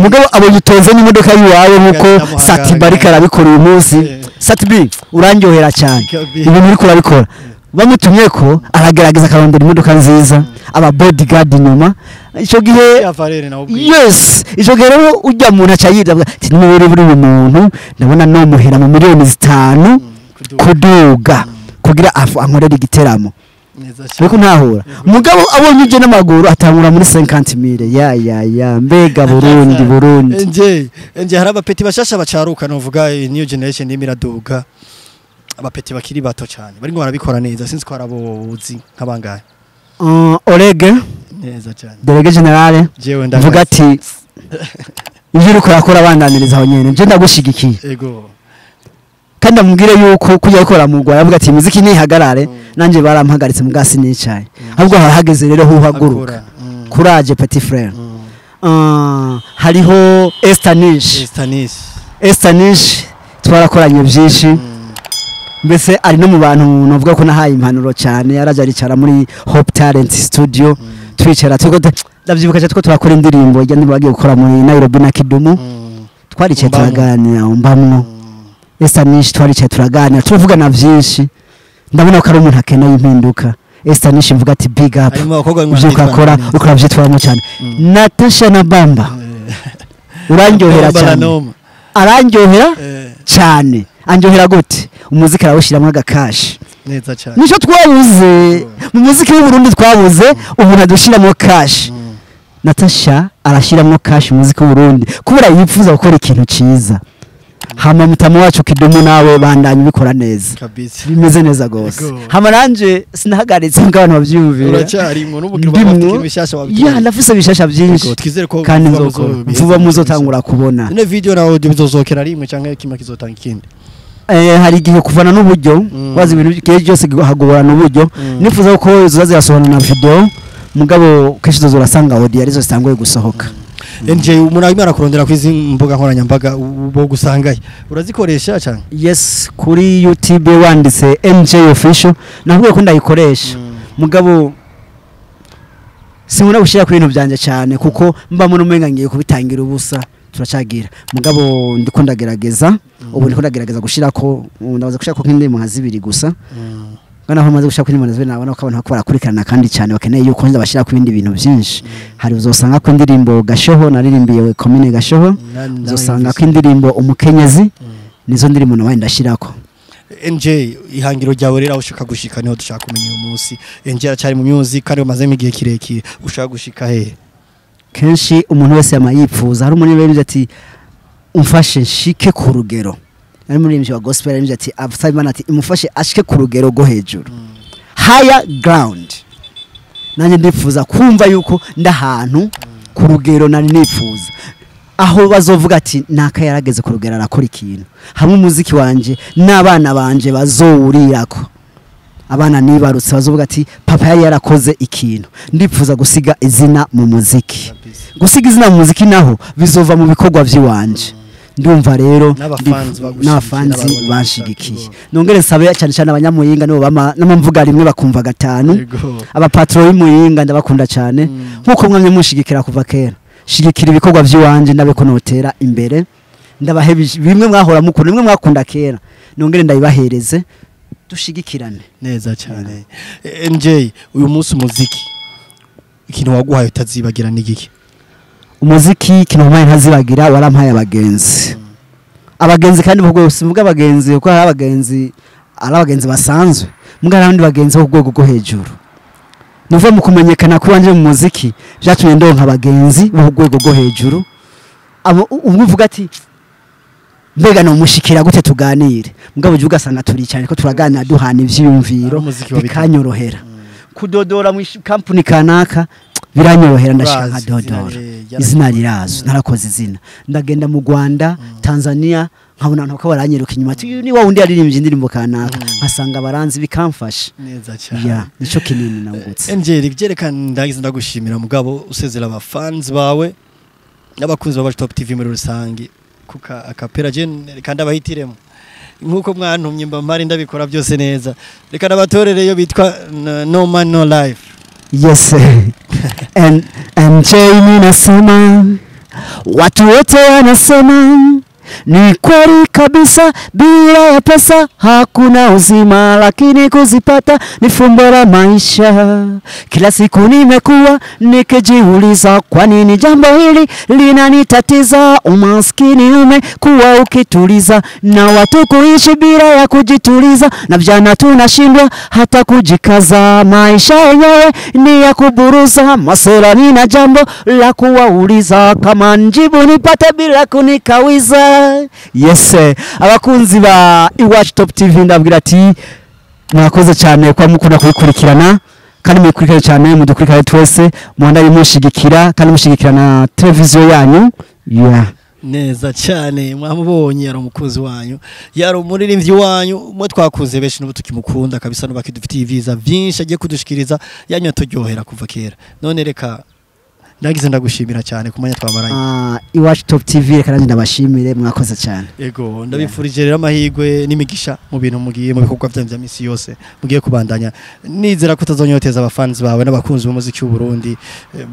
S1: mugabo abonye utoze n'imodoka yiwawe nkuko Satiba ariko arabikora uyu munsi Satibi urandyohera cyane ibintu uriko urabikora bamutumye ko aragerageza karondera imodoka nziza aba bodyguard nyuma ico gihe yes ico gihe rero ujya muntu acayida ati niwe buri umuntu ndabona no muhera mu miliyoni 5 kuduga kugira ankorera igiteramo Weko ntahura mugabo abonye uje n'amaguru atangura muri 50,000 ya mbega Burundi
S2: nje haraba peti bashasha bacaruka novuga new generation y'imiraduga abapeti bakiri bato cyane bari ngo barabikora neza sinzi ko arabozi nkabangaye
S1: Orege
S2: neza cyane
S1: Delege General vuga ati ivyo uriko yakora abandaniriza aho nyene nje ndagushigikiye
S2: ego
S1: kandi amubwire yuko kujya gukora mu Rwanda avuga ati muziki ntihagarare nanje barampagaritse mugasi nicaye ahubwo harahageze rero huhaguruka courage petit frère hariho Estanish twarakoranye byinshi mbese ari no mu bantu novuga ko nahaye impanuro cyane yaraje aricara muri Hope Talent Studio twicara ndavyibuka cyane ko turakora indirimbo ijyanye bagiye gukora muri Nairobi na Kidumu twaricaye turaganira umbamwo Estanish twaricaye turaganira turavugana byinshi ndabona ko ari umuntu akeneye impinduka Estanish mvuga ati big up ukakora ukaravyitwaramo cyane Natasha na Bamba urandyohera cyane arandyohera cyane andyohera gute umuziki arawushiramo agakashi
S2: neza cyane
S1: nico twabuze mu muziki w'u Burundi twabuze umuntu adushiramo cash Natasha arashiramo cash mu muziki w'u Burundi kubera yifuza gukora ikintu ciza hama mutamu wacu Kidumu nawe bandanye bikora neza
S2: kabisa
S1: bimeze neza gose hama nanje sinahagaritse ng'abantu bavyumvira
S2: uracyari ngo n'ubukira bafite bishasha wabigira
S1: ya ndafise bishasha byinshi
S2: twizere ko
S1: kandi vuba muzotangura kubona
S2: ne video na audio bizozokera rimwe canke kimwe kizotanga ikindi
S1: hari igihe kuvana n'uburyo wazi ibintu byose hagobora n'uburyo nifuza ko izo zirasohora na video mugabo keshi zo urasanga audio arizo zitangoye gusohoka
S2: NJ umuntu agimara kurondera kwizi mbuga nkoranyambaga bo gusangaye urazikoresha cyane
S1: yes kuri YouTube wanditse MJ official navuye ko ndayikoresha mugabo sinkunda gushira kuri ibintu byanje cyane kuko mba mu numenga ngiye kubitangira ubusa turacagira mugabo ndiko ndagerageza ubu ndiko ndagerageza gushira ko ndabaza gushira ko nk'indimo nka zibiri gusa ngana aho maze gushaka kwinimana zwe nabona ko abantu bakora barakurikirana kandi cyane bakeneye yuko nza bashira ku bindi bintu byinshi hari uzosanga ko indirimbo gashoho naririmbiye commune gashoho uzosanga ko indirimbo umukenyezi nizo ndirimbo nawe ndashirako
S2: NJ ihangiro ryawe rero ushaka gushika niho dushaka kumenya uyu munsi NJ aracari mu music kandi umaze igihe kirekire ushaka gushika he
S1: kenshi umuntu wese yamayipfuza hari umuntu rero ati umfashe nshike ku rugero ari muri imje wa gospel ari ati Imana ati imufashe ashike ku rugero go hejuru higher ground nanye ndifuza kumva yuko ndahantu ku rugero nari nifuza aho bazovuga ati naka yarageze ku rugero arakora ikintu hamwe umuziki wanje n'abana banje bazowurirako abana nibarutse bazovuga ati papa yari yarakoze ikintu ndifuza gusiga izina mu muziki gusiga izina mu muziki naho bizova mu bikorwa by'iwanje ndumva rero n'abafanzi bashigikiye nongere nsabe cyane cyane abanyamuyinga nibo n'amamvuga rimwe bakumva gatanu abapatro y'imuyinga ndabakunda cyane nkuko mwamye mushigikira kuva kera shigikira ibikorwa by'iwanje ndabe ko notera imbere ndabahe bimwe mwahora mukunda bimwe mwakunda kera nongere ndabibahereze dushigikirane
S2: neza cyane NJ uyu munsi umuziki ikintu waguhaye utazibagira n'igiki
S1: umuziki kintu mpaye ntazibagira warampaye abagenzi kandi ubwo sivuga abagenzi kuko ari abagenzi basanzwe mbwa abandi bagenzi bo rwego rwo hejuru nuva mu kumenyekana kwanje mu muziki byatumye ndonka abagenzi bo rwego rwo hejuru abo uvuga ati mbega no mushikira gute tuganire mugabo je ugasanga turi cyane ko turaganira duhana ivyiyumviro bikanyorohera kudodora mu company kanaka biranyorohera ndashaka dodora izina rirazo narakoze izina ndagenda mu Rwanda Tanzania nkabona nako baranyiruka inyuma ati ni wa wundi yaririmbye indirimbo kanaka nkasanga baranzi bikamfasha
S2: neza cyane
S1: ya nico kinini nangutse
S2: NJ byerekana ndagize ndagushimira mugabo usezera abafans bawe n'abakunzi ba Top TV muri rusangi kuka akapera kandi abahitiremo nkuko mwantumye mba mpari ndabikora byose neza reka nabatorere bitwa No Man No Life.
S1: Yes and Jamie nasema watu wote wanasema ni kweli kabisa bila ya pesa hakuna uzima lakini kuzipata ni fumbo la maisha kila siku nimekuwa nikijiuliza kwa nini jambo hili linanitatiza umaskini umekuwa ukituliza na watu kuishi bila ya kujituliza na vijana tunashindwa hata kujikaza maisha yenyewe ni ya kuburuza masela nina jambo la kuwauliza kama njibu nipate bila kunikawiza. Yes abakunzi ba Iwacu Top TV ndabwira ati mwakoze cyane kwa mukunda kubikurikirana kandi mukurikira cyane mudukurikira twese muhanda bimushigikira kandi mushigikirana televiziyo yanyu
S2: neza cyane mwamubonye yari umukunzi wanyu yari umuririmbyi wanyu mwe twakuze benshi n'ubu tukimukunda kabisa no bakidufitiye ibiza byinshi agiye kudushikiriza yanyu turyohera kuva kera none reka ndagize ndagushimira cyane kumanya twamaranye
S1: Iwacu Top TV reka nanjye ndabashimire mwakoze cyane
S2: yego ndabifurije rero amahirwe n'imigisha mu bintu mugiye mu bikorwa bya misi yose mugiye kubandanya nizera ko utazonyoteza abafans bawe n'abakunzi b'umuziki w'u Burundi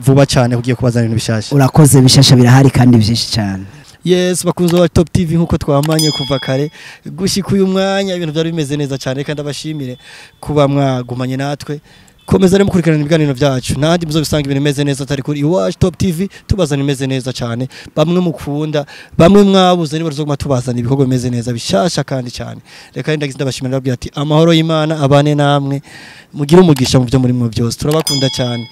S2: vuba cyane kugiye kubazana ibintu bishasha
S1: urakoze bishasha birahari kandi byinshi cyane.
S2: Yes bakunzi ba Top TV nkuko twamanye kuva kare gushika uyu mwanya ibintu byari bimeze neza cyane kandi abashimire kuba mwagumanye natwe komeza rero mukurikirana ibiganiro byacu nandi muzo bisanga ibintu bimeze neza atari kuri Iwacu Top TV tubazana imeze neza cyane bamwe mukunda bamwe mwabuze niba zo tubazana ibikorwa bimeze neza bishasha kandi cyane reka ndagize ndabashimira babwira ati amahoro y'Imana abane namwe mugira umugisha mu byo muri mwe byose turabakunda cyane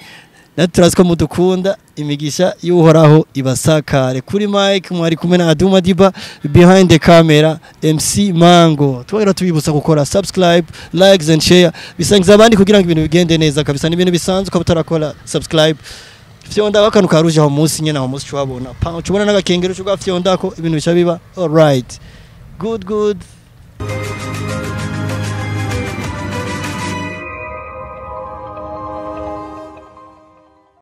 S2: naturasko mudukunda imigisha y'uhoraho ibasakare kuri Mike mwari kumwe na Aduma Diba behind the camera MC Mango twera tubibusa gukora subscribe likes and share bisangiza abandi kugira ngo ibintu bigende neza kabisa n'ibintu bisanzwe ko butarakora subscribe fyonda bakanu karuje aho munsi nyene aho munsi cyabona pa cyubona n'agakengero cyo gafyonda ko ibintu bishabiba all right good